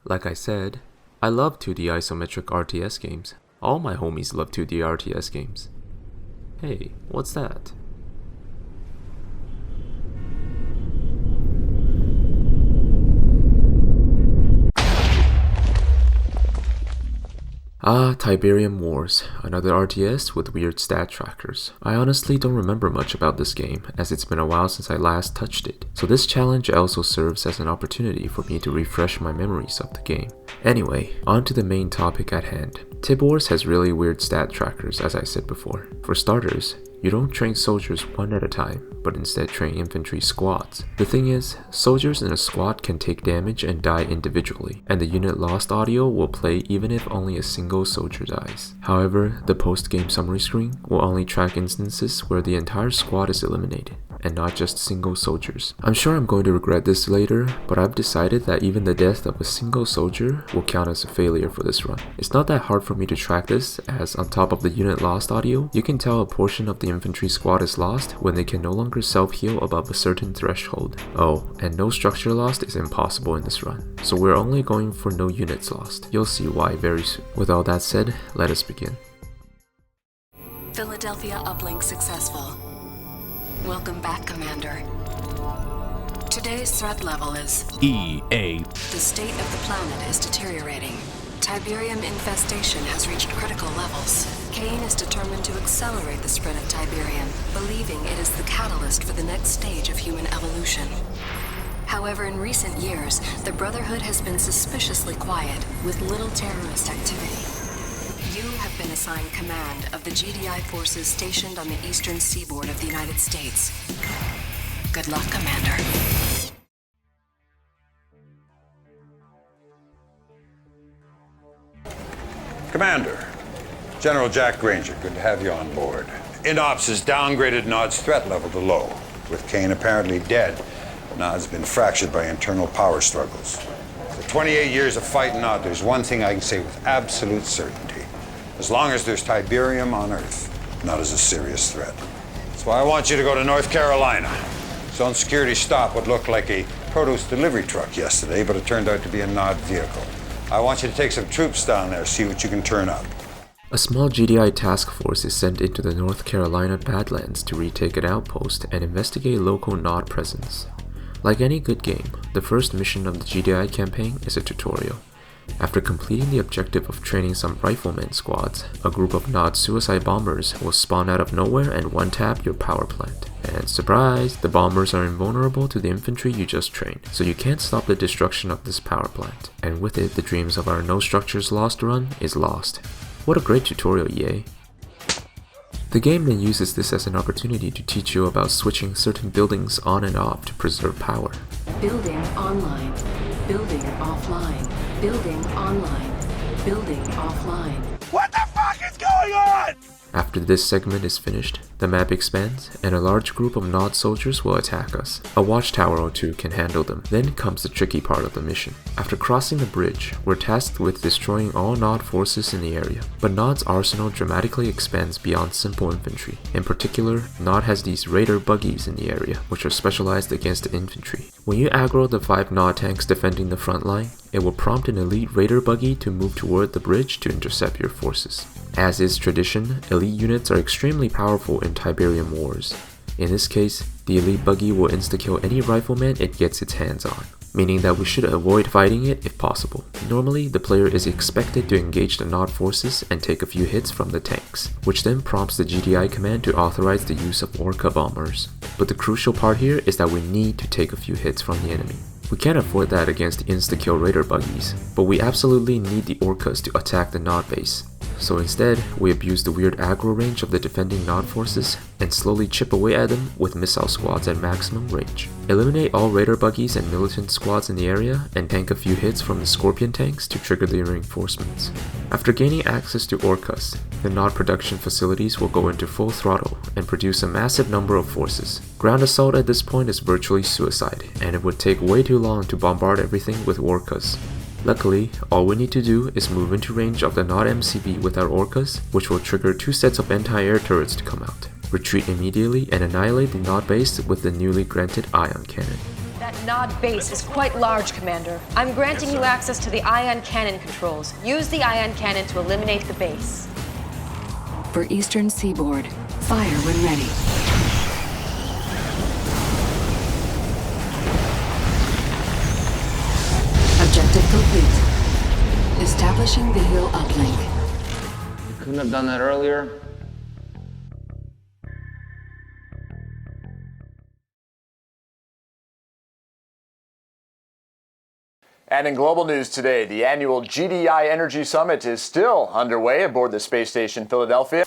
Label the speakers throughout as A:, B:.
A: Like I said, I love 2D isometric RTS games. All my homies love 2D RTS games. Hey, what's that? Tiberium Wars, another RTS with weird stat trackers. I honestly don't remember much about this game, as it's been a while since I last touched it, so this challenge also serves as an opportunity for me to refresh my memories of the game. Anyway, on to the main topic at hand. Tib Wars has really weird stat trackers, as I said before. For starters, you don't train soldiers one at a time, but instead train infantry squads. The thing is, soldiers in a squad can take damage and die individually, and the unit lost audio will play even if only a single soldier dies. However, the post-game summary screen will only track instances where the entire squad is eliminated, and not just single soldiers. I'm sure I'm going to regret this later, but I've decided that even the death of a single soldier will count as a failure for this run. It's not that hard for me to track this, as on top of the unit lost audio, you can tell a portion of the infantry squad is lost when they can no longer self-heal above a certain threshold. Oh, and no structure lost is impossible in this run, so we're only going for no units lost. You'll see why very soon. With all that said, let us begin.
B: Philadelphia uplink successful. Welcome back, Commander. Today's threat level is
C: EA.
B: The state of the planet is deteriorating. Tiberium infestation has reached critical levels. Kane is determined to accelerate the spread of Tiberium, believing it is the catalyst for the next stage of human evolution. However, in recent years, the Brotherhood has been suspiciously quiet, with little terrorist activity. You have been assigned command of the GDI forces stationed on the eastern seaboard of the United States. Good luck, Commander.
D: Commander, General Jack Granger, good to have you on board. INOPS has downgraded Nod's threat level to low. With Kane apparently dead, Nod's been fractured by internal power struggles. After 28 years of fighting Nod, there's one thing I can say with absolute certainty. As long as there's Tiberium on Earth, Nod is a serious threat. That's why I want you to go to North Carolina. Zone security stopped what looked like a produce delivery truck yesterday, but it turned out to be a Nod vehicle. I want you to take some troops down there, see what you can turn up.
A: A small GDI task force is sent into the North Carolina Badlands to retake an outpost and investigate local Nod presence. Like any good game, the first mission of the GDI campaign is a tutorial. After completing the objective of training some rifleman squads, a group of Nod suicide bombers will spawn out of nowhere and one-tap your power plant. And surprise, the bombers are invulnerable to the infantry you just trained, so you can't stop the destruction of this power plant. And with it, the dreams of our No Structures Lost run is lost. What a great tutorial, EA. The game then uses this as an opportunity to teach you about switching certain buildings on and off to preserve power.
B: Building online. Building offline. Building online. Building offline.
C: What the fuck is going on?
A: After this segment is finished, the map expands, and a large group of Nod soldiers will attack us. A watchtower or two can handle them. Then comes the tricky part of the mission. After crossing the bridge, we're tasked with destroying all Nod forces in the area. But Nod's arsenal dramatically expands beyond simple infantry. In particular, Nod has these Raider buggies in the area, which are specialized against the infantry. When you aggro the 5 Nod tanks defending the front line, it will prompt an elite Raider buggy to move toward the bridge to intercept your forces. As is tradition, elite units are extremely powerful in Tiberium Wars. In this case, the elite buggy will insta-kill any rifleman it gets its hands on, meaning that we should avoid fighting it if possible. Normally, the player is expected to engage the Nod forces and take a few hits from the tanks, which then prompts the GDI command to authorize the use of Orca bombers. But the crucial part here is that we need to take a few hits from the enemy. We can't afford that against the insta-kill Raider buggies, but we absolutely need the Orcas to attack the Nod base. So instead, we abuse the weird aggro range of the defending Nod forces and slowly chip away at them with missile squads at maximum range. Eliminate all Raider buggies and militant squads in the area and tank a few hits from the Scorpion tanks to trigger the reinforcements. After gaining access to Orcas, the Nod production facilities will go into full throttle and produce a massive number of forces. Ground assault at this point is virtually suicide, and it would take way too long to bombard everything with Orcas. Luckily, all we need to do is move into range of the Nod MCB with our Orcas, which will trigger 2 sets of anti-air turrets to come out. Retreat immediately and annihilate the Nod base with the newly granted ion cannon.
E: That Nod base is quite large, Commander. I'm granting you access to the ion cannon controls. Use the ion cannon to eliminate the base.
B: For Eastern Seaboard, fire when ready. Objective complete. Establishing the hill uplink.
F: You couldn't have done that earlier?
G: And in global news today, the annual GDI Energy Summit is still underway aboard the space station Philadelphia.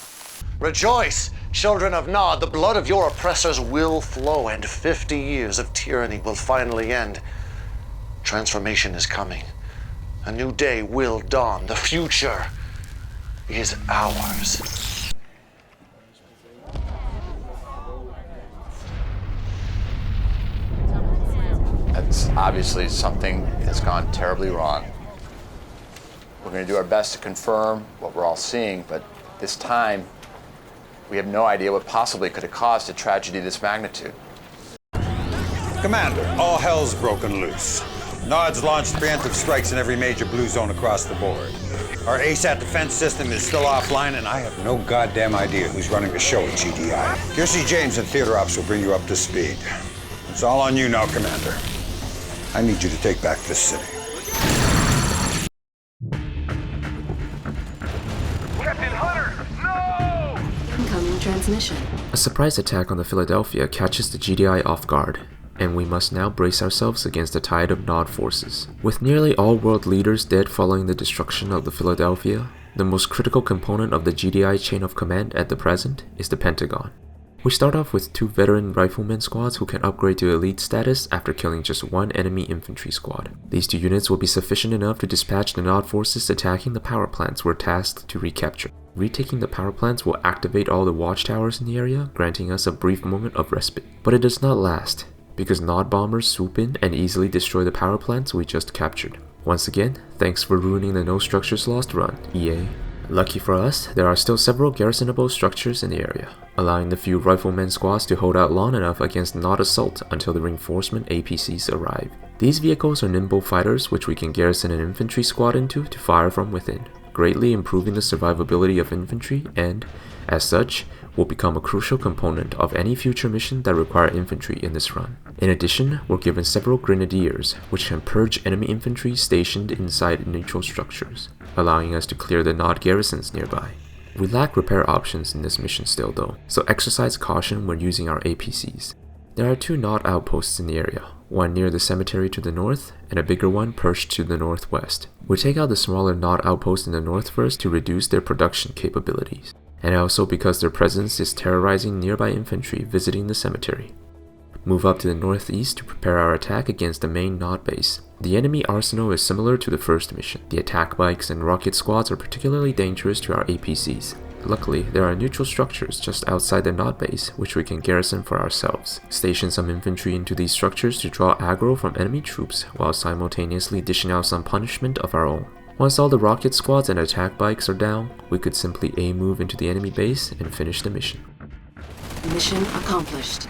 H: Rejoice, children of Nod, the blood of your oppressors will flow, and 50 years of tyranny will finally end. Transformation is coming. A new day will dawn. The future is ours.
G: That's obviously something that's gone terribly wrong. We're going to do our best to confirm what we're all seeing, but this time, we have no idea what possibly could have caused a tragedy of this magnitude.
D: Commander, all hell's broken loose. Nod's launched preemptive strikes in every major blue zone across the board. Our ASAT defense system is still offline, and I have no goddamn idea who's running the show at GDI. Kiersey James and Theater Ops will bring you up to speed. It's all on you now, Commander. I need you to take back this city.
C: Captain Hunter, no!
B: Incoming transmission.
A: A surprise attack on the Philadelphia catches the GDI off guard, and we must now brace ourselves against the tide of Nod forces. With nearly all world leaders dead following the destruction of the Philadelphia, the most critical component of the GDI chain of command at the present is the Pentagon. We start off with 2 veteran rifleman squads who can upgrade to elite status after killing just 1 enemy infantry squad. These 2 units will be sufficient enough to dispatch the Nod forces attacking the power plants we're tasked to recapture. Retaking the power plants will activate all the watchtowers in the area, granting us a brief moment of respite. But it does not last, because Nod bombers swoop in and easily destroy the power plants we just captured. Once again, thanks for ruining the No Structures Lost run, EA. Lucky for us, there are still several garrisonable structures in the area, allowing the few riflemen squads to hold out long enough against Nod assault until the reinforcement APCs arrive. These vehicles are nimble fighters which we can garrison an infantry squad into to fire from within, greatly improving the survivability of infantry and, as such, will become a crucial component of any future mission that require infantry in this run. In addition, we're given several grenadiers, which can purge enemy infantry stationed inside neutral structures, allowing us to clear the Nod garrisons nearby. We lack repair options in this mission still though, so exercise caution when using our APCs. There are 2 Nod outposts in the area, one near the cemetery to the north, and a bigger one perched to the northwest. We take out the smaller Nod outpost in the north first to reduce their production capabilities, and also because their presence is terrorizing nearby infantry visiting the cemetery. Move up to the northeast to prepare our attack against the main Nod base. The enemy arsenal is similar to the first mission. The attack bikes and rocket squads are particularly dangerous to our APCs. Luckily, there are neutral structures just outside the Nod base which we can garrison for ourselves. Station some infantry into these structures to draw aggro from enemy troops while simultaneously dishing out some punishment of our own. Once all the rocket squads and attack bikes are down, we could simply A-move into the enemy base and finish the mission.
B: Mission accomplished.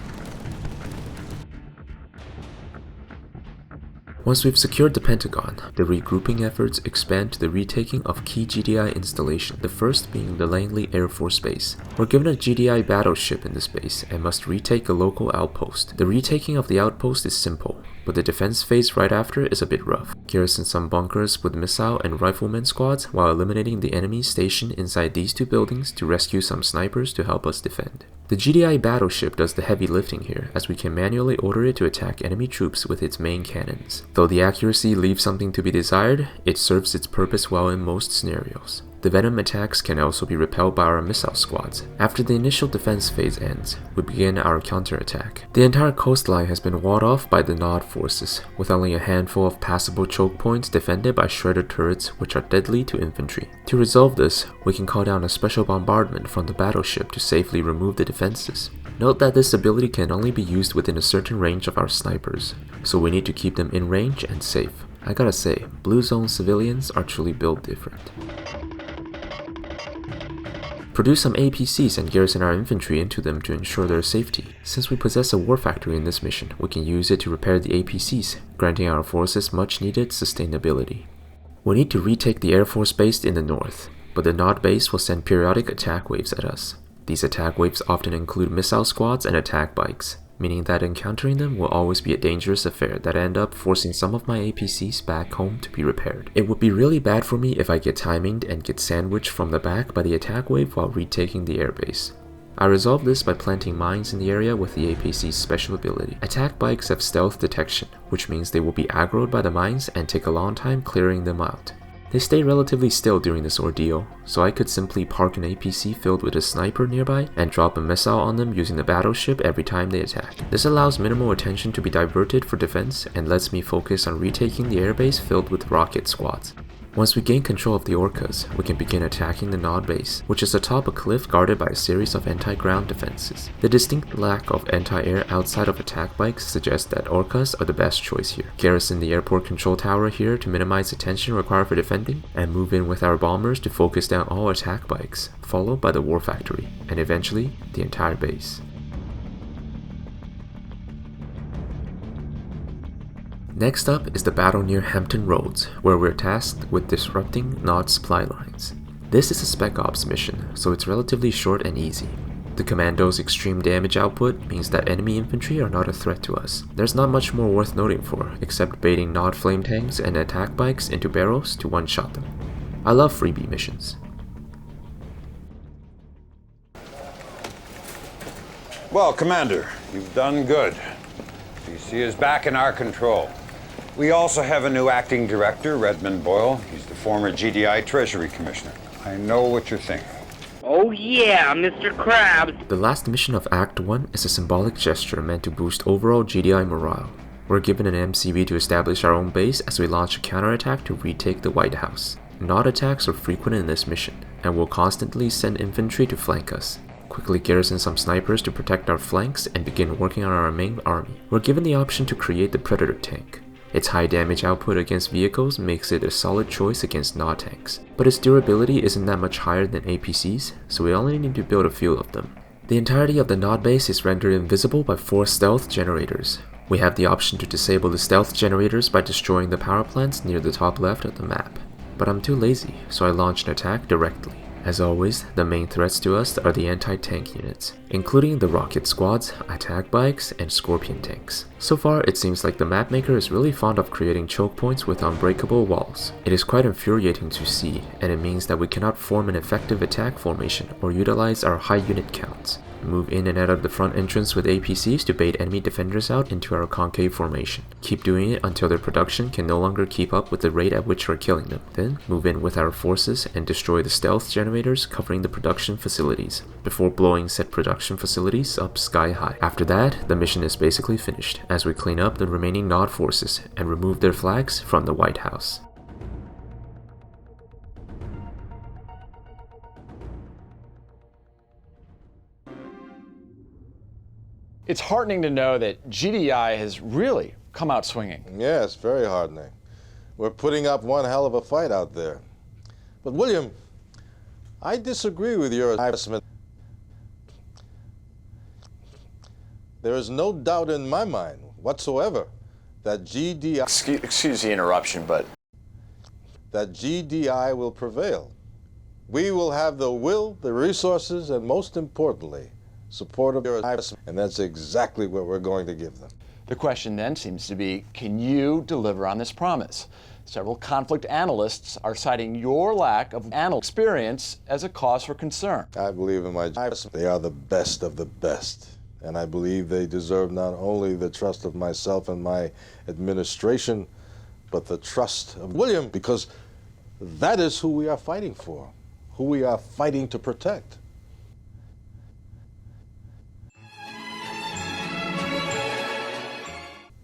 A: Once we've secured the Pentagon, the regrouping efforts expand to the retaking of key GDI installations, the first being the Langley Air Force Base. We're given a GDI battleship in this base and must retake a local outpost. The retaking of the outpost is simple, but the defense phase right after is a bit rough. Garrison some bunkers with missile and rifleman squads while eliminating the enemies stationed inside these 2 buildings to rescue some snipers to help us defend. The GDI battleship does the heavy lifting here, as we can manually order it to attack enemy troops with its main cannons. Though the accuracy leaves something to be desired, it serves its purpose well in most scenarios. The Venom attacks can also be repelled by our missile squads. After the initial defense phase ends, we begin our counterattack. The entire coastline has been walled off by the Nod forces, with only a handful of passable choke points defended by shredder turrets which are deadly to infantry. To resolve this, we can call down a special bombardment from the battleship to safely remove the defenses. Note that this ability can only be used within a certain range of our snipers, so we need to keep them in range and safe. I gotta say, Blue Zone civilians are truly built different. Produce some APCs and garrison our infantry into them to ensure their safety. Since we possess a war factory in this mission, we can use it to repair the APCs, granting our forces much needed sustainability. We need to retake the Air Force base in the north, but the Nod base will send periodic attack waves at us. These attack waves often include missile squads and attack bikes, meaning that encountering them will always be a dangerous affair that end up forcing some of my APCs back home to be repaired. It would be really bad for me if I get timinged and get sandwiched from the back by the attack wave while retaking the airbase. I resolve this by planting mines in the area with the APC's special ability. Attack bikes have stealth detection, which means they will be aggroed by the mines and take a long time clearing them out. They stay relatively still during this ordeal, so I could simply park an APC filled with a sniper nearby and drop a missile on them using the battleship every time they attack. This allows minimal attention to be diverted for defense and lets me focus on retaking the airbase filled with rocket squads. Once we gain control of the Orcas, we can begin attacking the Nod base, which is atop a cliff guarded by a series of anti-ground defenses. The distinct lack of anti-air outside of attack bikes suggests that Orcas are the best choice here. Garrison the airport control tower here to minimize attention required for defending, and move in with our bombers to focus down all attack bikes, followed by the war factory, and eventually the entire base. Next up is the battle near Hampton Roads, where we're tasked with disrupting Nod supply lines. This is a Spec Ops mission, so it's relatively short and easy. The Commando's extreme damage output means that enemy infantry are not a threat to us. There's not much more worth noting for, except baiting Nod flame tanks and attack bikes into barrels to one-shot them. I love freebie missions.
D: Well, Commander, you've done good. DC is back in our control. We also have a new acting director, Redmond Boyle. He's the former GDI Treasury Commissioner. I know what you're thinking.
I: Oh yeah, Mr. Krabs.
A: The last mission of Act 1 is a symbolic gesture meant to boost overall GDI morale. We're given an MCV to establish our own base as we launch a counterattack to retake the White House. Nod attacks are frequent in this mission, and we'll constantly send infantry to flank us. Quickly garrison some snipers to protect our flanks and begin working on our main army. We're given the option to create the Predator tank. Its high damage output against vehicles makes it a solid choice against Nod tanks, but its durability isn't that much higher than APCs, so we only need to build a few of them. The entirety of the Nod base is rendered invisible by 4 stealth generators. We have the option to disable the stealth generators by destroying the power plants near the top left of the map, but I'm too lazy, so I launch an attack directly. As always, the main threats to us are the anti-tank units, including the rocket squads, attack bikes, and scorpion tanks. So far, it seems like the mapmaker is really fond of creating choke points with unbreakable walls. It is quite infuriating to see, and it means that we cannot form an effective attack formation or utilize our high unit counts. Move in and out of the front entrance with APCs to bait enemy defenders out into our concave formation. Keep doing it until their production can no longer keep up with the rate at which we're killing them. Then move in with our forces and destroy the stealth generators covering the production facilities, before blowing said production facilities up sky high. After that, the mission is basically finished, as we clean up the remaining Nod forces and remove their flags from the White House.
J: It's heartening to know that GDI has really come out swinging.
K: Yes, very heartening. We're putting up one hell of a fight out there. But William, I disagree with your assessment. There is no doubt in my mind whatsoever that GDI...
G: Excuse the interruption, but...
K: that GDI will prevail. We will have the will, the resources, and most importantly, support of your assessment, and that's exactly what we're going to give them.
J: The question then seems to be, can you deliver on this promise? Several conflict analysts are citing your lack of analyst experience as a cause for concern.
K: I believe in my assessment. They are the best of the best, and I believe they deserve not only the trust of myself and my administration, but the trust of William, because that is who we are fighting for, who we are fighting to protect.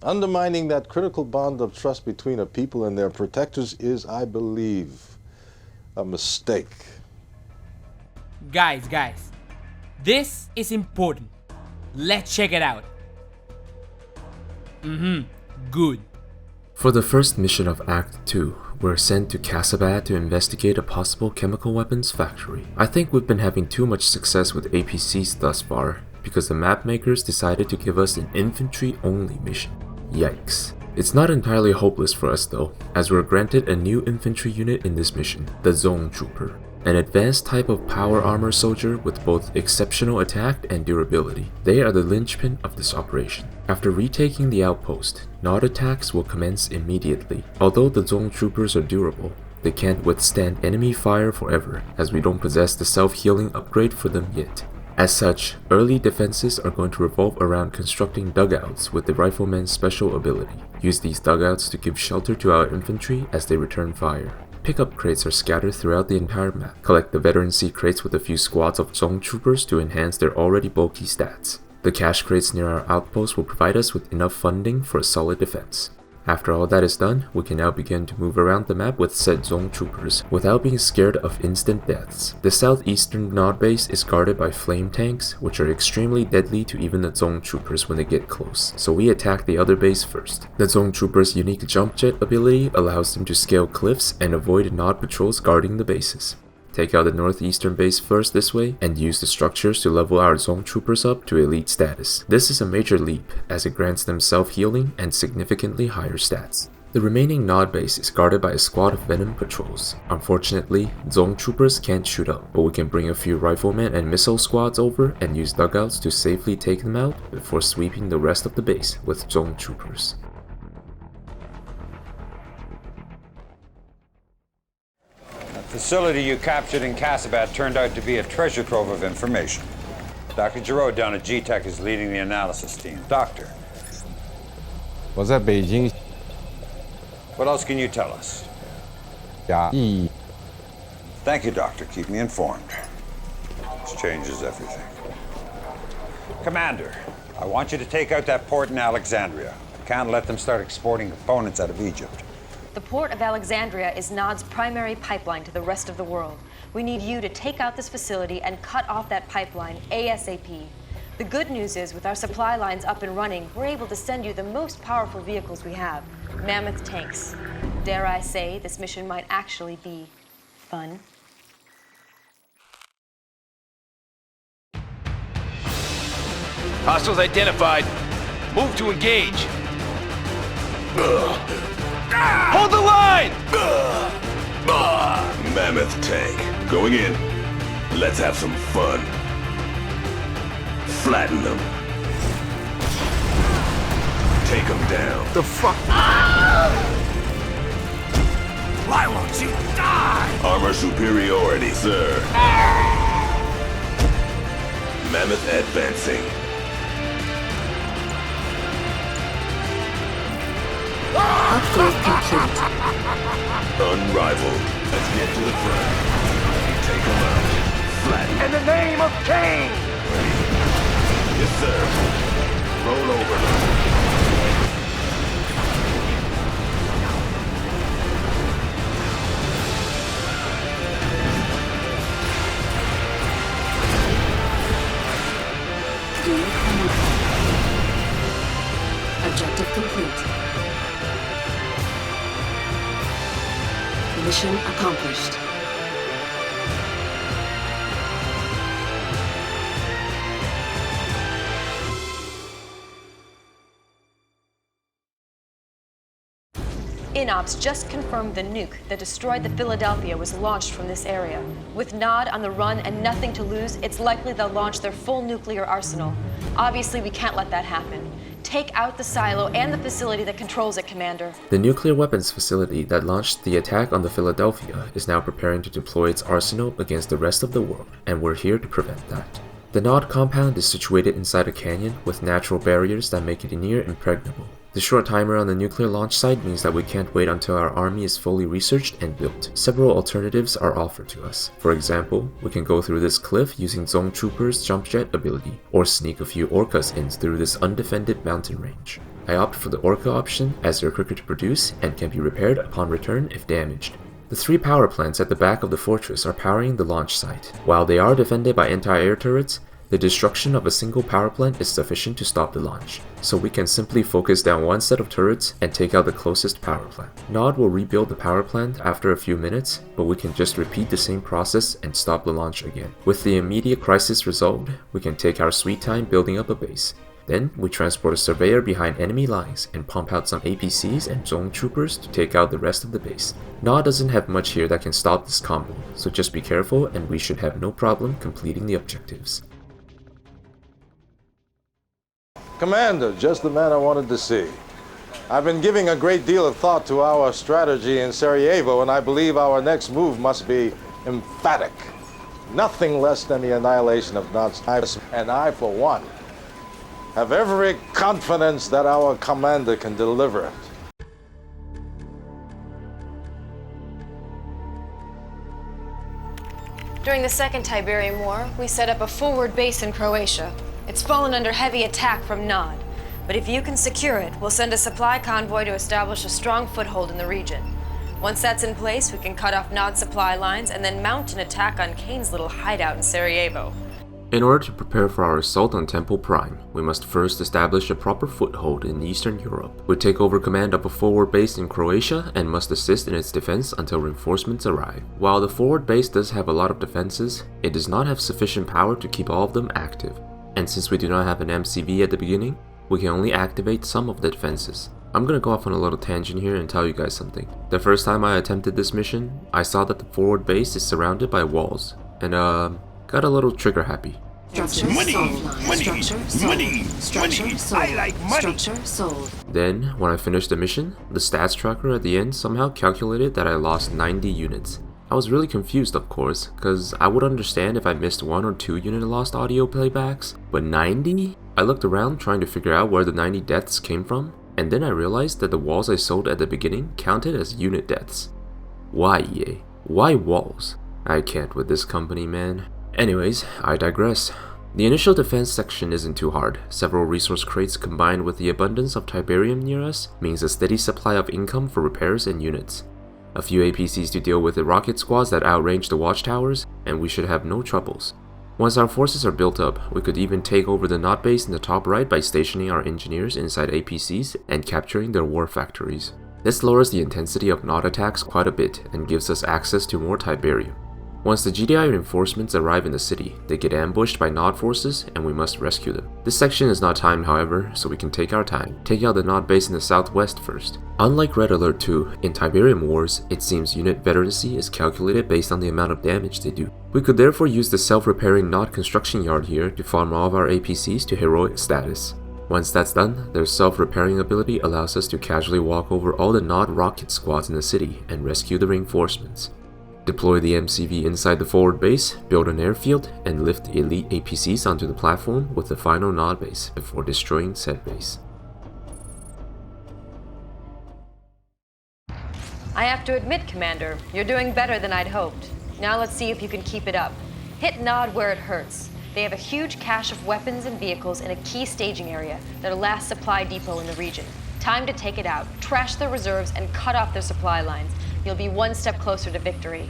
K: Undermining that critical bond of trust between a people and their protectors is, I believe, a mistake.
L: Guys, this is important. Let's check it out. Good.
A: For the first mission of Act 2, We're sent to Casabad to investigate a possible chemical weapons factory. I think we've been having too much success with APCs thus far, because the map makers decided to give us an infantry-only mission. Yikes. It's not entirely hopeless for us though, as we're granted a new infantry unit in this mission, the Zone Trooper, an advanced type of power armor soldier with both exceptional attack and durability. They are the linchpin of this operation. After retaking the outpost, Nod attacks will commence immediately. Although the Zone Troopers are durable, they can't withstand enemy fire forever, as we don't possess the self-healing upgrade for them yet. As such, early defenses are going to revolve around constructing dugouts with the rifleman's special ability. Use these dugouts to give shelter to our infantry as they return fire. Pickup crates are scattered throughout the entire map. Collect the veterancy crates with a few squads of Zone Troopers to enhance their already bulky stats. The cache crates near our outpost will provide us with enough funding for a solid defense. After all that is done, we can now begin to move around the map with said Zone Troopers without being scared of instant deaths. The southeastern Nod base is guarded by flame tanks, which are extremely deadly to even the Zone Troopers when they get close, so we attack the other base first. The Zone Troopers' unique jump jet ability allows them to scale cliffs and avoid Nod patrols guarding the bases. Take out the northeastern base first this way, and use the structures to level our Zone Troopers up to elite status. This is a major leap, as it grants them self-healing and significantly higher stats. The remaining Nod base is guarded by a squad of Venom patrols. Unfortunately, Zone Troopers can't shoot up, but we can bring a few riflemen and missile squads over and use dugouts to safely take them out before sweeping the rest of the base with Zone Troopers.
D: The facility you captured in Casabad turned out to be a treasure trove of information. Dr. Giroux down at GTEC is leading the analysis team. Doctor.
M: 我在北京
D: What else can you tell us?
M: 甲乙
D: Thank you, Doctor. Keep me informed. This changes everything. Commander, I want you to take out that port in Alexandria. I can't let them start exporting components out of Egypt.
E: The port of Alexandria is Nod's primary pipeline to the rest of the world. We need you to take out this facility and cut off that pipeline ASAP. The good news is, with our supply lines up and running, we're able to send you the most powerful vehicles we have, mammoth tanks. Dare I say, this mission might actually be fun.
C: Hostiles identified. Move to engage. Hold the line!
N: Mammoth tank. Going in. Let's have some fun. Flatten them. Take them down.
C: The fuck? Why won't you die?
N: Armor superiority, sir. Mammoth advancing.
B: Upgrade complete.
N: Unrivaled. Let's get to the front. Take them out. Flatten.
C: In the name of Cain!
N: Yes, sir. Roll over.
B: Objective complete. Mission accomplished.
E: INOPS just confirmed the nuke that destroyed the Philadelphia was launched from this area. With Nod on the run and nothing to lose, it's likely they'll launch their full nuclear arsenal. Obviously, we can't let that happen. Take out the silo and the facility that controls it, Commander.
A: The nuclear weapons facility that launched the attack on the Philadelphia is now preparing to deploy its arsenal against the rest of the world, and we're here to prevent that. The Nod compound is situated inside a canyon with natural barriers that make it near impregnable. The short timer on the nuclear launch site means that we can't wait until our army is fully researched and built. Several alternatives are offered to us. For example, we can go through this cliff using Zone Trooper's jump jet ability, or sneak a few Orcas in through this undefended mountain range. I opt for the Orca option as they're quicker to produce and can be repaired upon return if damaged. The 3 power plants at the back of the fortress are powering the launch site. While they are defended by anti-air turrets, The destruction of a single power plant is sufficient to stop the launch, so we can simply focus down one set of turrets and take out the closest power plant. Nod will rebuild the power plant after a few minutes, but we can just repeat the same process and stop the launch again. With the immediate crisis resolved, we can take our sweet time building up a base. Then, we transport a surveyor behind enemy lines and pump out some APCs and zone troopers to take out the rest of the base. Nod doesn't have much here that can stop this combo, so just be careful and we should have no problem completing the objectives.
K: Commander, just the man I wanted to see. I've been giving a great deal of thought to our strategy in Sarajevo, and I believe our next move must be emphatic. Nothing less than the annihilation of Nod's types, and I, for one, have every confidence that our commander can deliver it.
E: During the Second Tiberium War, we set up a forward base in Croatia. It's fallen under heavy attack from Nod, but if you can secure it, we'll send a supply convoy to establish a strong foothold in the region. Once that's in place, we can cut off Nod's supply lines and then mount an attack on Kane's little hideout in Sarajevo.
A: In order to prepare for our assault on Temple Prime, we must first establish a proper foothold in Eastern Europe. We take over command of a forward base in Croatia and must assist in its defense until reinforcements arrive. While the forward base does have a lot of defenses, it does not have sufficient power to keep all of them active. And since we do not have an MCV at the beginning, we can only activate some of the defenses. I'm gonna go off on a little tangent here and tell you guys something. The first time I attempted this mission, I saw that the forward base is surrounded by walls, and got a little trigger happy.
C: Money! I like money!
B: Structure sold.
A: Then, when I finished the mission, the stats tracker at the end somehow calculated that I lost 90 units. I was really confused, of course, because I would understand if I missed 1 or 2 unit lost audio playbacks, but 90? I looked around trying to figure out where the 90 deaths came from, and then I realized that the walls I sold at the beginning counted as unit deaths. Why, EA? Why walls? I can't with this company, man. Anyways, I digress. The initial defense section isn't too hard. Several resource crates combined with the abundance of Tiberium near us means a steady supply of income for repairs and units. A few APCs to deal with the rocket squads that outrange the watchtowers, and we should have no troubles. Once our forces are built up, we could even take over the Nod base in the top right by stationing our engineers inside APCs and capturing their war factories. This lowers the intensity of Nod attacks quite a bit and gives us access to more Tiberium. Once the GDI reinforcements arrive in the city, they get ambushed by Nod forces and we must rescue them. This section is not timed, however, so we can take our time. Take out the Nod base in the southwest first. Unlike Red Alert 2, in Tiberium Wars, it seems unit veterancy is calculated based on the amount of damage they do. We could therefore use the self-repairing Nod construction yard here to farm all of our APCs to heroic status. Once that's done, their self-repairing ability allows us to casually walk over all the Nod rocket squads in the city and rescue the reinforcements. Deploy the MCV inside the forward base, build an airfield, and lift the elite APCs onto the platform with the final Nod base before destroying said base.
E: I have to admit, Commander, you're doing better than I'd hoped. Now let's see if you can keep it up. Hit Nod where it hurts. They have a huge cache of weapons and vehicles in a key staging area, their last supply depot in the region. Time to take it out, trash their reserves, and cut off their supply lines. You'll be one step closer to victory.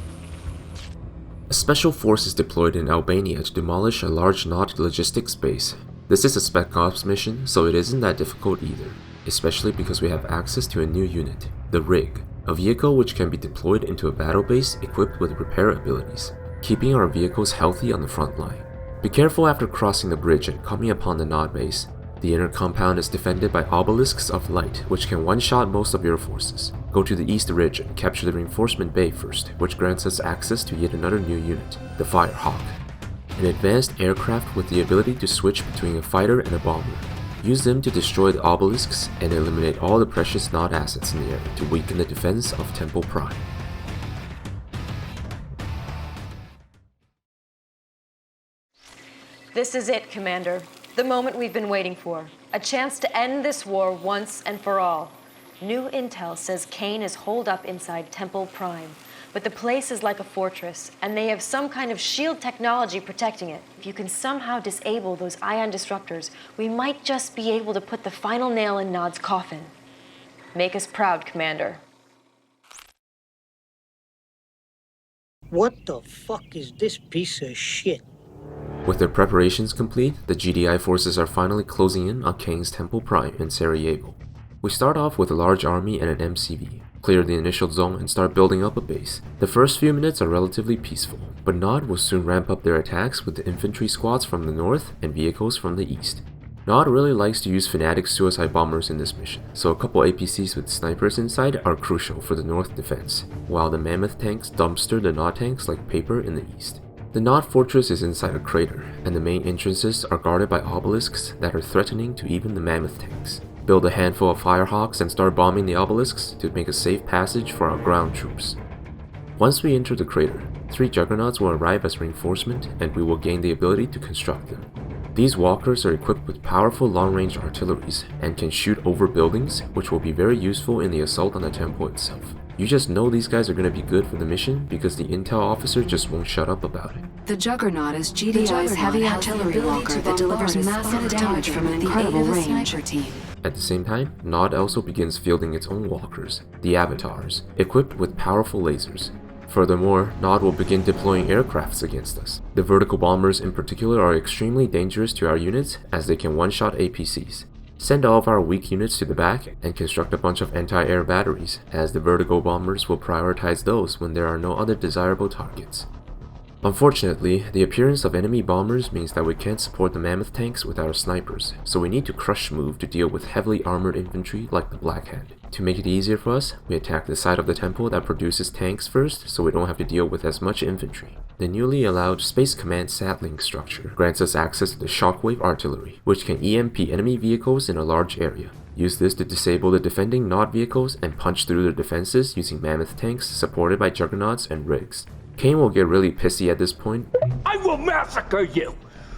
A: A special force is deployed in Albania to demolish a large Nod logistics base. This is a spec ops mission, so it isn't that difficult either, especially because we have access to a new unit, the Rig, a vehicle which can be deployed into a battle base equipped with repair abilities, keeping our vehicles healthy on the front line. Be careful after crossing the bridge and coming upon the Nod base. The inner compound is defended by obelisks of light, which can one-shot most of your forces. Go to the east ridge and capture the reinforcement bay first, which grants us access to yet another new unit, the Firehawk, an advanced aircraft with the ability to switch between a fighter and a bomber. Use them to destroy the obelisks and eliminate all the precious Nod assets in the area to weaken the defense of Temple Prime.
E: This is it, Commander. The moment we've been waiting for. A chance to end this war once and for all. New intel says Kane is holed up inside Temple Prime, but the place is like a fortress, and they have some kind of shield technology protecting it. If you can somehow disable those ion disruptors, we might just be able to put the final nail in Nod's coffin. Make us proud, Commander.
O: What the fuck is this piece of shit?
A: With their preparations complete, the GDI forces are finally closing in on Kane's Temple Prime in Sarajevo. We start off with a large army and an MCV, clear the initial zone and start building up a base. The first few minutes are relatively peaceful, but Nod will soon ramp up their attacks with the infantry squads from the north and vehicles from the east. Nod really likes to use Fanatic suicide bombers in this mission, so a couple APCs with snipers inside are crucial for the north defense, while the Mammoth tanks dumpster the Nod tanks like paper in the east. The Nod fortress is inside a crater, and the main entrances are guarded by obelisks that are threatening to even the Mammoth tanks. Build a handful of Firehawks and start bombing the obelisks to make a safe passage for our ground troops. Once we enter the crater, 3 Juggernauts will arrive as reinforcement and we will gain the ability to construct them. These walkers are equipped with powerful long-range artilleries and can shoot over buildings, which will be very useful in the assault on the temple itself. You just know these guys are going to be good for the mission because the intel officer just won't shut up about it.
B: The Juggernaut is GDI's heavy artillery walker that delivers massive damage from an incredible range.
A: At the same time, Nod also begins fielding its own walkers, the Avatars, equipped with powerful lasers. Furthermore, Nod will begin deploying aircrafts against us. The vertical bombers in particular are extremely dangerous to our units as they can one-shot APCs. Send all of our weak units to the back and construct a bunch of anti-air batteries, as the vertical bombers will prioritize those when there are no other desirable targets. Unfortunately, the appearance of enemy bombers means that we can't support the Mammoth tanks with our snipers, so we need to crush move to deal with heavily armored infantry like the Black Hand. To make it easier for us, we attack the side of the temple that produces tanks first so we don't have to deal with as much infantry. The newly allowed Space Command Satlink structure grants us access to the Shockwave artillery, which can EMP enemy vehicles in a large area. Use this to disable the defending Nod vehicles and punch through their defenses using Mammoth tanks supported by Juggernauts and rigs. Kane will get really pissy at this point.
O: I will massacre you!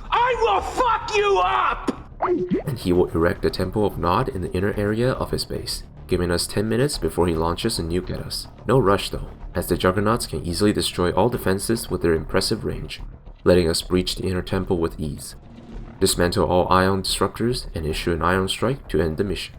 O: I will fuck you up!
A: And he will erect a temple of Nod in the inner area of his base, giving us 10 minutes before he launches a nuke at us. No rush though, as the Juggernauts can easily destroy all defenses with their impressive range, letting us breach the inner temple with ease. Dismantle all ion disruptors and issue an ion strike to end the mission.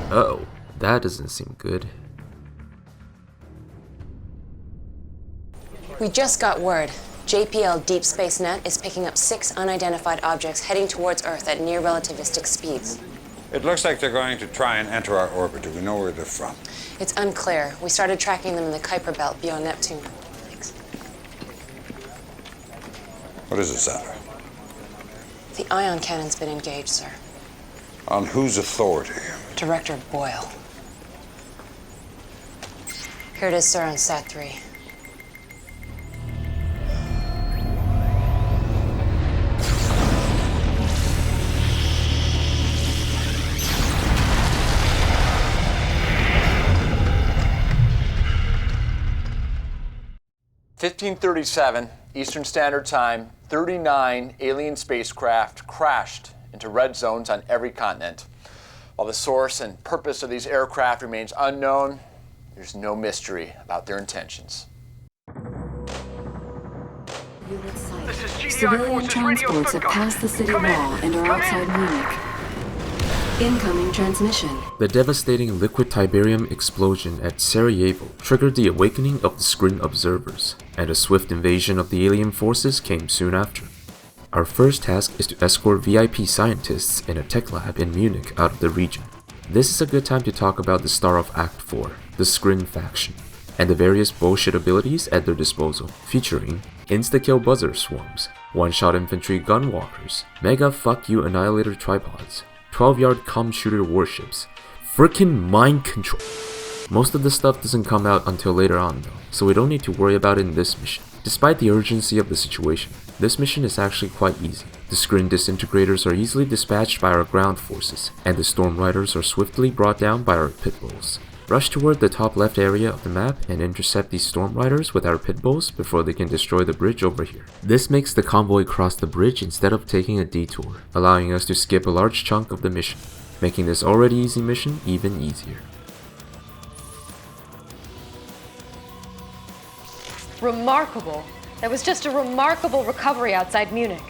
A: Uh-oh, that doesn't seem good.
P: We just got word. JPL Deep Space Net is picking up 6 unidentified objects heading towards Earth at near relativistic speeds.
D: It looks like they're going to try and enter our orbit. Do we know where they're from?
P: It's unclear. We started tracking them in the Kuiper Belt beyond Neptune. Thanks.
D: What is it, Sandra?
P: The ion cannon's been engaged, sir.
D: On whose authority?
P: Director Boyle. Here it is, sir, on Sat-3.
J: (1537) Eastern Standard Time, 39 alien spacecraft crashed into red zones on every continent. While the source and purpose of these aircraft remains unknown, there's no mystery about their intentions.
B: Civilian transports have passed the city wall and are outside Munich. Incoming transmission.
A: The devastating liquid Tiberium explosion at Sarajevo triggered the awakening of the screen observers, and a swift invasion of the alien forces came soon after. Our first task is to escort VIP scientists in a tech lab in Munich out of the region. This is a good time to talk about the star of Act 4, the Skrin faction, and the various bullshit abilities at their disposal, featuring insta-kill buzzer swarms, one-shot infantry gun walkers, mega fuck you annihilator tripods, 12-yard comm shooter warships, frickin' mind control. Most of the stuff doesn't come out until later on though, so we don't need to worry about it in this mission. Despite the urgency of the situation, this mission is actually quite easy. The Skrin disintegrators are easily dispatched by our ground forces, and the Storm Riders are swiftly brought down by our pit bulls. Rush toward the top left area of the map and intercept these Storm Riders with our pit bulls before they can destroy the bridge over here. This makes the convoy cross the bridge instead of taking a detour, allowing us to skip a large chunk of the mission, making this already easy mission even easier.
E: Remarkable. That was just a remarkable recovery outside Munich.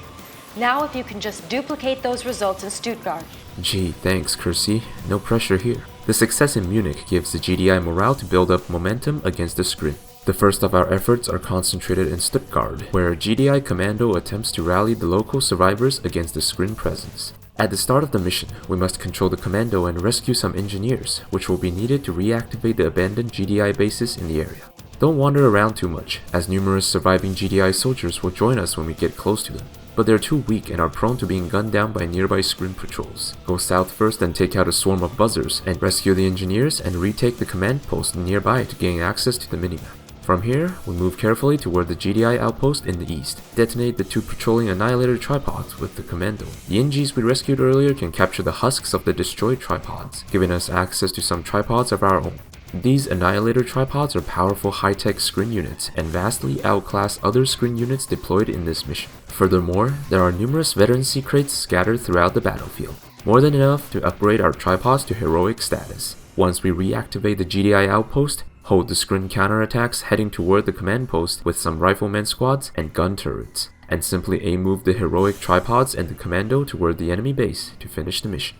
E: Now if you can just duplicate those results in Stuttgart.
A: Gee, thanks, Kersey. No pressure here. The success in Munich gives the GDI morale to build up momentum against the Skrin. The first of our efforts are concentrated in Stuttgart, where a GDI commando attempts to rally the local survivors against the Skrin presence. At the start of the mission, we must control the commando and rescue some engineers, which will be needed to reactivate the abandoned GDI bases in the area. Don't wander around too much, as numerous surviving GDI soldiers will join us when we get close to them. But they're too weak and are prone to being gunned down by nearby Skrin patrols. Go south first and take out a swarm of buzzers, and rescue the engineers and retake the command post nearby to gain access to the minimap. From here, we move carefully toward the GDI outpost in the east, detonate the 2 patrolling annihilator tripods with the commando. The NGs we rescued earlier can capture the husks of the destroyed tripods, giving us access to some tripods of our own. These annihilator tripods are powerful high-tech Skrin units and vastly outclass other Skrin units deployed in this mission. Furthermore, there are numerous veterancy crates scattered throughout the battlefield, more than enough to upgrade our tripods to heroic status. Once we reactivate the GDI outpost, hold the Skrin counterattacks heading toward the command post with some rifleman squads and gun turrets, and simply aim move the heroic tripods and the commando toward the enemy base to finish the mission.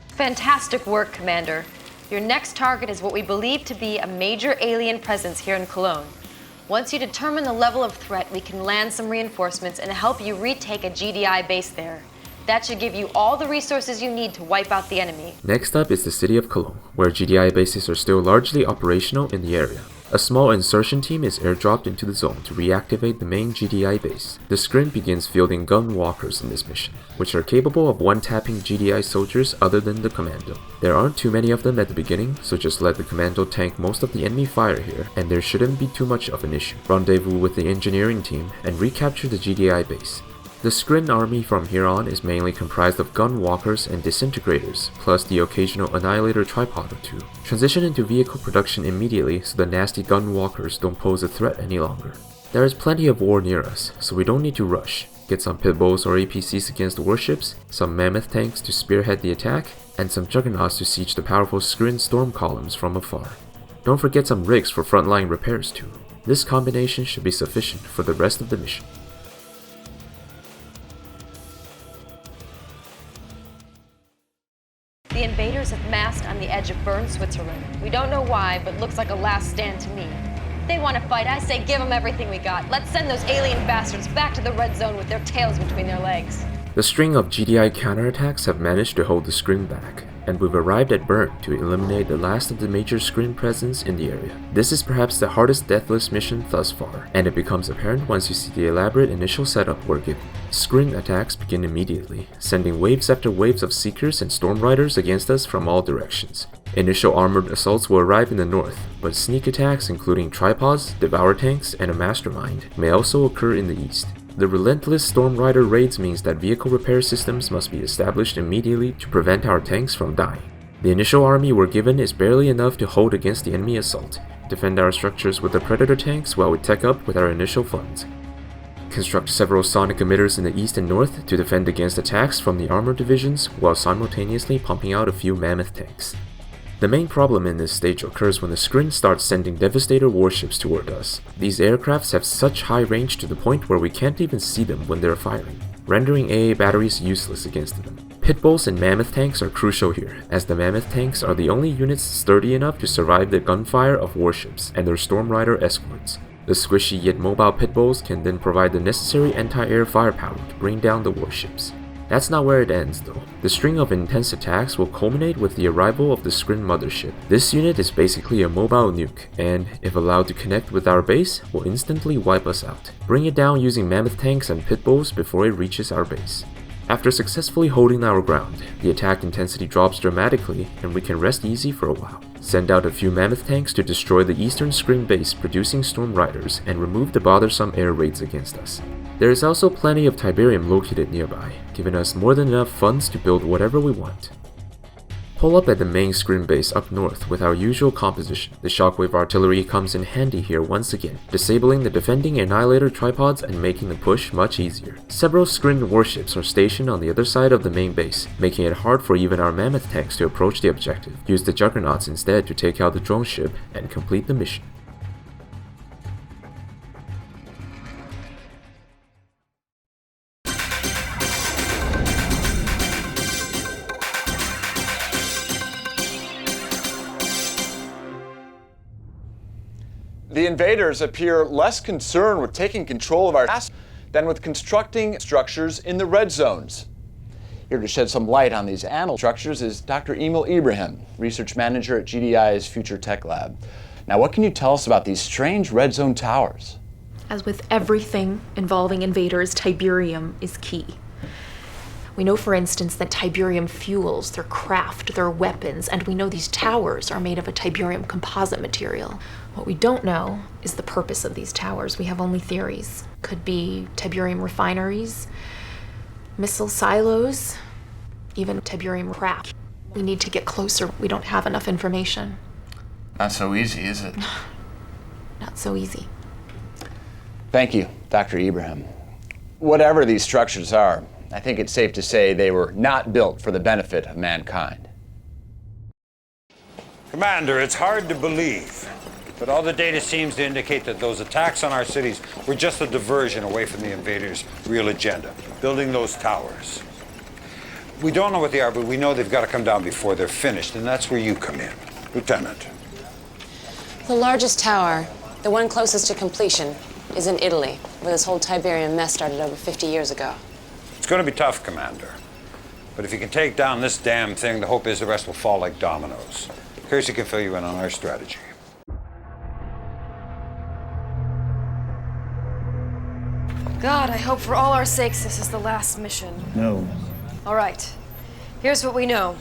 E: Fantastic work, Commander. Your next target is what we believe to be a major alien presence here in Cologne. Once you determine the level of threat, we can land some reinforcements and help you retake a GDI base there. That should give you all the resources you need to wipe out the enemy.
A: Next up is the city of Cologne, where GDI bases are still largely operational in the area. A small insertion team is airdropped into the zone to reactivate the main GDI base. The Skrin begins fielding gun walkers in this mission, which are capable of one-tapping GDI soldiers other than the commando. There aren't too many of them at the beginning, so just let the commando tank most of the enemy fire here, and there shouldn't be too much of an issue. Rendezvous with the engineering team and recapture the GDI base. The Skrin army from here on is mainly comprised of gun walkers and disintegrators, plus the occasional annihilator tripod or 2. Transition into vehicle production immediately so the nasty gun walkers don't pose a threat any longer. There is plenty of war near us, so we don't need to rush. Get some pitbulls or APCs against warships, some mammoth tanks to spearhead the attack, and some juggernauts to siege the powerful Skrin storm columns from afar. Don't forget some rigs for frontline repairs too. This combination should be sufficient for the rest of the mission.
E: The invaders have massed on the edge of Berne, Switzerland. We don't know why, but looks like a last stand to me. If they want to fight, I say give them everything we got. Let's send those alien bastards back to the red zone with their tails between their legs.
A: The string of GDI counterattacks have managed to hold the Skrin back, and we've arrived at Berne to eliminate the last of the major Skrin presence in the area. This is perhaps the hardest deathless mission thus far, and it becomes apparent once you see the elaborate initial setup we're given. Skrin attacks begin immediately, sending waves after waves of Seekers and Storm Riders against us from all directions. Initial armored assaults will arrive in the north, but sneak attacks including tripods, devour tanks, and a mastermind may also occur in the east. The relentless Storm Rider raids means that vehicle repair systems must be established immediately to prevent our tanks from dying. The initial army we're given is barely enough to hold against the enemy assault. Defend our structures with the Predator tanks while we tech up with our initial funds. Construct several sonic emitters in the east and north to defend against attacks from the armored divisions while simultaneously pumping out a few mammoth tanks. The main problem in this stage occurs when the Skrin starts sending Devastator warships toward us. These aircrafts have such high range to the point where we can't even see them when they're firing, rendering AA batteries useless against them. Pitbulls and Mammoth tanks are crucial here, as the Mammoth tanks are the only units sturdy enough to survive the gunfire of warships and their Storm Rider escorts. The squishy yet mobile Pitbulls can then provide the necessary anti-air firepower to bring down the warships. That's not where it ends though. The string of intense attacks will culminate with the arrival of the Skrin mothership. This unit is basically a mobile nuke, and if allowed to connect with our base, will instantly wipe us out. Bring it down using Mammoth tanks and Pitbulls before it reaches our base. After successfully holding our ground, the attack intensity drops dramatically and we can rest easy for a while. Send out a few Mammoth tanks to destroy the eastern Skrin base producing Storm Riders and remove the bothersome air raids against us. There is also plenty of Tiberium located nearby, giving us more than enough funds to build whatever we want. Pull up at the main Skrin base up north with our usual composition. The shockwave artillery comes in handy here once again, disabling the defending annihilator tripods and making the push much easier. Several Skrin warships are stationed on the other side of the main base, making it hard for even our Mammoth tanks to approach the objective. Use the Juggernauts instead to take out the drone ship and complete the mission.
J: The invaders appear less concerned with taking control of our castle than with constructing structures in the red zones. Here to shed some light on these animal structures is Dr. Emil Ibrahim, research manager at GDI's Future Tech Lab. Now, what can you tell us about these strange red zone towers?
Q: As with everything involving invaders, Tiberium is key. We know, for instance, that Tiberium fuels their craft, their weapons, and we know these towers are made of a Tiberium composite material. What we don't know is the purpose of these towers. We have only theories. Could be Tiberium refineries, missile silos, even Tiberium craft. We need to get closer. We don't have enough information.
J: Not so easy, is it?
Q: Not so easy.
J: Thank you, Dr. Ibrahim. Whatever these structures are, I think it's safe to say they were not built for the benefit of mankind.
D: Commander, it's hard to believe, but all the data seems to indicate that those attacks on our cities were just a diversion away from the invaders' real agenda, building those towers. We don't know what they are, but we know they've got to come down before they're finished, and that's where you come in. Lieutenant.
P: The largest tower, the one closest to completion, is in Italy, where this whole Tiberium mess started over 50 years ago.
D: It's going to be tough, Commander. But if you can take down this damn thing, the hope is the rest will fall like dominoes. Kirsty can fill you in on our strategy.
E: God, I hope for all our sakes this is the last mission.
R: No.
E: All right. Here's what we know.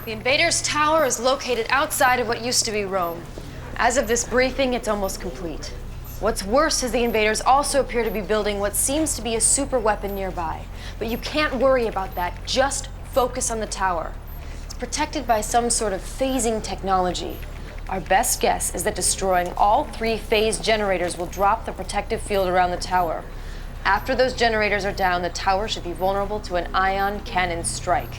E: The invaders' tower is located outside of what used to be Rome. As of this briefing, it's almost complete. What's worse is the invaders also appear to be building what seems to be a super weapon nearby. But you can't worry about that. Just focus on the tower. It's protected by some sort of phasing technology. Our best guess is that destroying all 3 phase generators will drop the protective field around the tower. After those generators are down, the tower should be vulnerable to an ion cannon strike.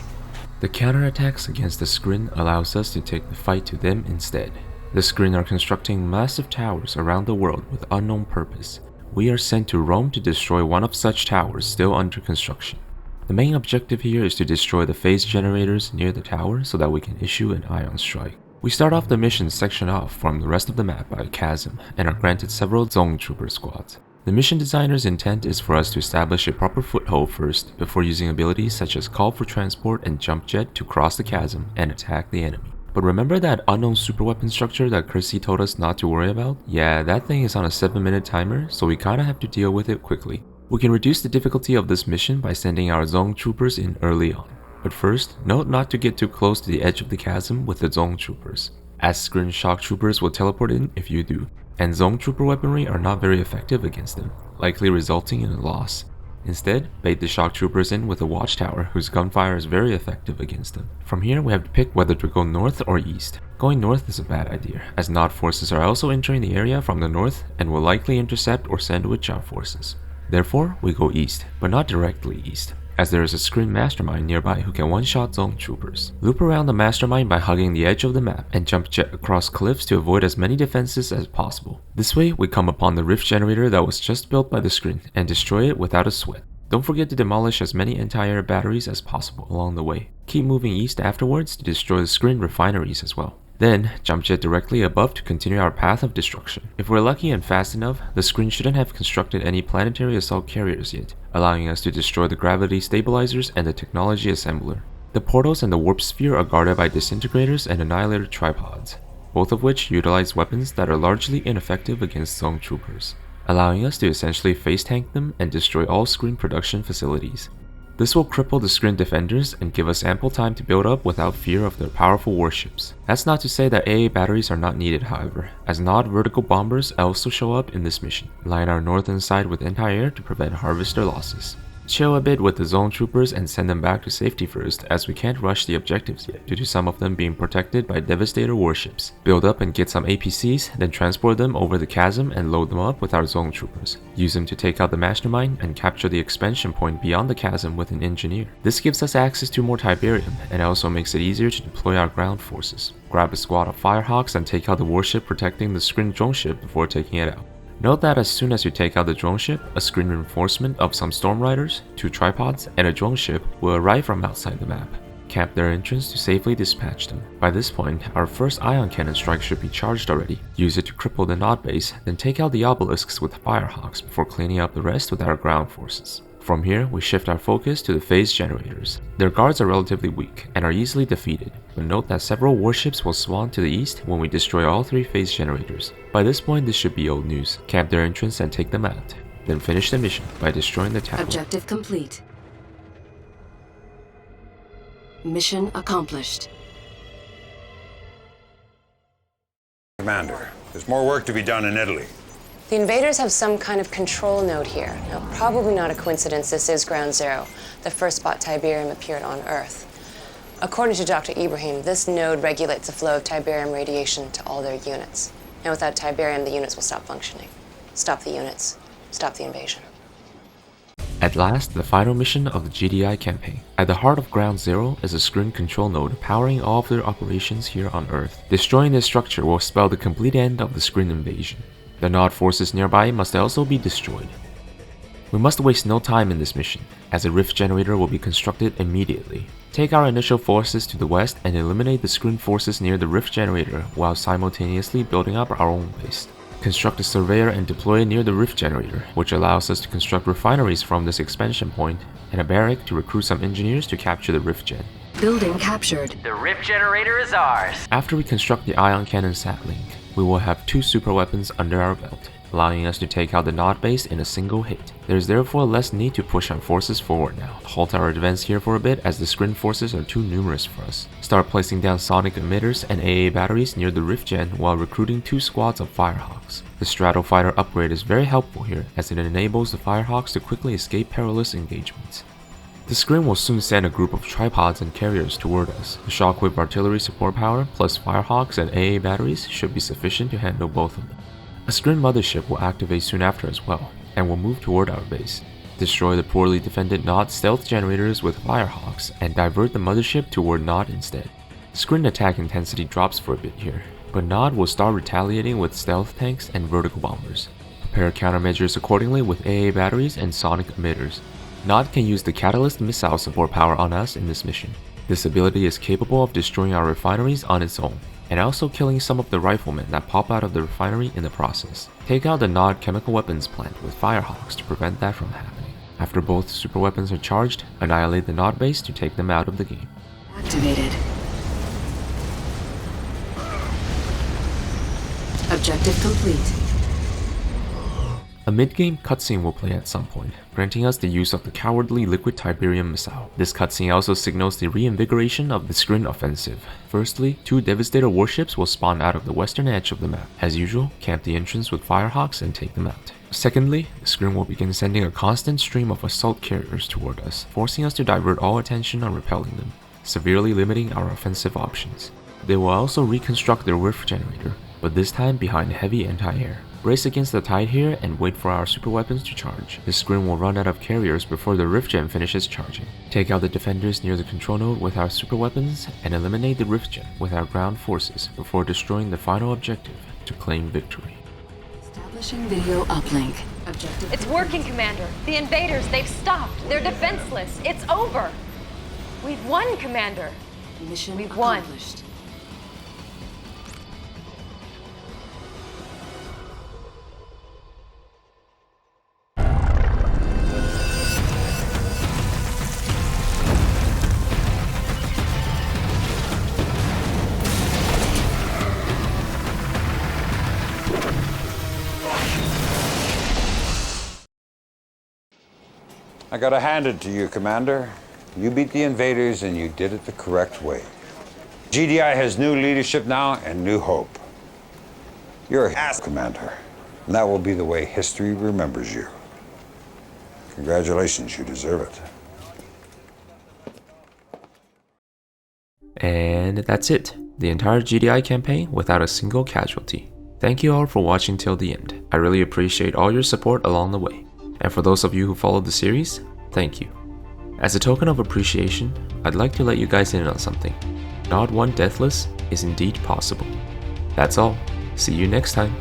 A: The counterattacks against the Skrin allows us to take the fight to them instead. The Skrin are constructing massive towers around the world with unknown purpose. We are sent to Rome to destroy one of such towers still under construction. The main objective here is to destroy the phase generators near the tower so that we can issue an ion strike. We start off the mission sectioned off from the rest of the map by a chasm and are granted several zone trooper squads. The mission designer's intent is for us to establish a proper foothold first before using abilities such as call for transport and jump jet to cross the chasm and attack the enemy. But remember that unknown superweapon structure that Chrissy told us not to worry about? Yeah, that thing is on a 7-minute timer, so we kinda have to deal with it quickly. We can reduce the difficulty of this mission by sending our zone troopers in early on. But first, note not to get too close to the edge of the chasm with the zone troopers, as Skrin shock troopers will teleport in if you do, and zone trooper weaponry are not very effective against them, likely resulting in a loss. Instead, bait the shock troopers in with a watchtower whose gunfire is very effective against them. From here, we have to pick whether to go north or east. Going north is a bad idea, as Nod forces are also entering the area from the north and will likely intercept or sandwich our forces. Therefore, we go east, but not directly east, as there is a Skrin mastermind nearby who can one-shot zone troopers. Loop around the mastermind by hugging the edge of the map and jump jet across cliffs to avoid as many defenses as possible. This way, we come upon the rift generator that was just built by the Skrin and destroy it without a sweat. Don't forget to demolish as many anti-air batteries as possible along the way. Keep moving east afterwards to destroy the Skrin refineries as well. Then, jump jet directly above to continue our path of destruction. If we're lucky and fast enough, the Skrin shouldn't have constructed any planetary assault carriers yet, allowing us to destroy the gravity stabilizers and the technology assembler. The portals and the warp sphere are guarded by disintegrators and annihilator tripods, both of which utilize weapons that are largely ineffective against zone troopers, allowing us to essentially face tank them and destroy all Skrin production facilities. This will cripple the Skrin defenders and give us ample time to build up without fear of their powerful warships. That's not to say that AA batteries are not needed, however, as Nod vertical bombers also show up in this mission, line our northern side with anti-air to prevent harvester losses. Chill a bit with the zone troopers and send them back to safety first, as we can't rush the objectives yet due to some of them being protected by Devastator warships. Build up and get some APCs, then transport them over the chasm and load them up with our zone troopers. Use them to take out the mastermind and capture the expansion point beyond the chasm with an engineer. This gives us access to more Tiberium and also makes it easier to deploy our ground forces. Grab a squad of Firehawks and take out the warship protecting the Skrin drone ship before taking it out. Note that as soon as you take out the drone ship, a Skrin reinforcement of some Storm Riders, 2 tripods, and a drone ship will arrive from outside the map. camp their entrance to safely dispatch them. By this point, our first ion cannon strike should be charged already. Use it to cripple the Nod base, then take out the obelisks with firehawks before cleaning up the rest with our ground forces. From here, we shift our focus to the phase generators. Their guards are relatively weak and are easily defeated, but note that several warships will spawn to the east when we destroy all 3 phase generators. By this point, this should be old news. Camp their entrance and take them out. Then finish the mission by destroying the tower.
B: Objective complete. Mission accomplished.
D: Commander, there's more work to be done in Italy.
P: The invaders have some kind of control node here. Now, probably not a coincidence this is Ground Zero, the first spot Tiberium appeared on Earth. According to Dr. Ibrahim, this node regulates the flow of Tiberium radiation to all their units. And without Tiberium, the units will stop functioning. Stop the units. Stop the invasion.
A: At last, the final mission of the GDI campaign. At the heart of Ground Zero is a screen control node powering all of their operations here on Earth. Destroying this structure will spell the complete end of the screen invasion. The Nod forces nearby must also be destroyed. We must waste no time in this mission, as a rift generator will be constructed immediately. Take our initial forces to the west and eliminate the screen forces near the rift generator while simultaneously building up our own base. Construct a surveyor and deploy it near the rift generator, which allows us to construct refineries from this expansion point, and a barrack to recruit some engineers to capture the rift gen.
B: Building captured.
R: The rift generator is ours.
A: After we construct the ion cannon sat link, we will have 2 super weapons under our belt, allowing us to take out the Nod base in a single hit. There is therefore less need to push our forces forward now. Halt our advance here for a bit as the screen forces are too numerous for us. Start placing down sonic emitters and AA batteries near the rift gen while recruiting 2 squads of firehawks. The Stratofighter upgrade is very helpful here as it enables the firehawks to quickly escape perilous engagements. The screen will soon send a group of tripods and carriers toward us. The shockwave artillery support power plus firehawks and AA batteries should be sufficient to handle both of them. A screen mothership will activate soon after as well, and will move toward our base. Destroy the poorly defended Nod stealth generators with firehawks and divert the mothership toward Nod instead. Screen attack intensity drops for a bit here, but Nod will start retaliating with stealth tanks and vertical bombers. Prepare countermeasures accordingly with AA batteries and sonic emitters. Nod can use the Catalyst missile support power on us in this mission. This ability is capable of destroying our refineries on its own, and also killing some of the riflemen that pop out of the refinery in the process. Take out the Nod chemical weapons plant with firehawks to prevent that from happening. After both super weapons are charged, annihilate the Nod base to take them out of the game.
B: Activated. Objective complete.
A: A mid-game cutscene will play at some point, granting us the use of the cowardly liquid Tiberium missile. This cutscene also signals the reinvigoration of the screen offensive. Firstly, 2 Devastator warships will spawn out of the western edge of the map. As usual, camp the entrance with firehawks and take them out. Secondly, the screen will begin sending a constant stream of assault carriers toward us, forcing us to divert all attention on repelling them, severely limiting our offensive options. They will also reconstruct their rift generator, but this time behind heavy anti-air. Brace against the tide here and wait for our super weapons to charge. The screen will run out of carriers before the rift gen finishes charging. Take out the defenders near the control node with our super weapons and eliminate the rift gen with our ground forces before destroying the final objective to claim victory.
B: Establishing video uplink. Objective.
E: It's working, Commander. The invaders, they've stopped. They're defenseless. It's over. We've won, Commander.
B: Mission
E: We've won.
B: accomplished.
D: I gotta hand it to you, Commander. You beat the invaders and you did it the correct way. GDI has new leadership now and new hope. You're a ass, Commander, and that will be the way history remembers you. Congratulations, you deserve it.
A: And that's it. The entire GDI campaign without a single casualty. Thank you all for watching till the end. I really appreciate all your support along the way. And for those of you who followed the series, thank you. As a token of appreciation, I'd like to let you guys in on something. Nod 1 deathless is indeed possible. That's all. See you next time.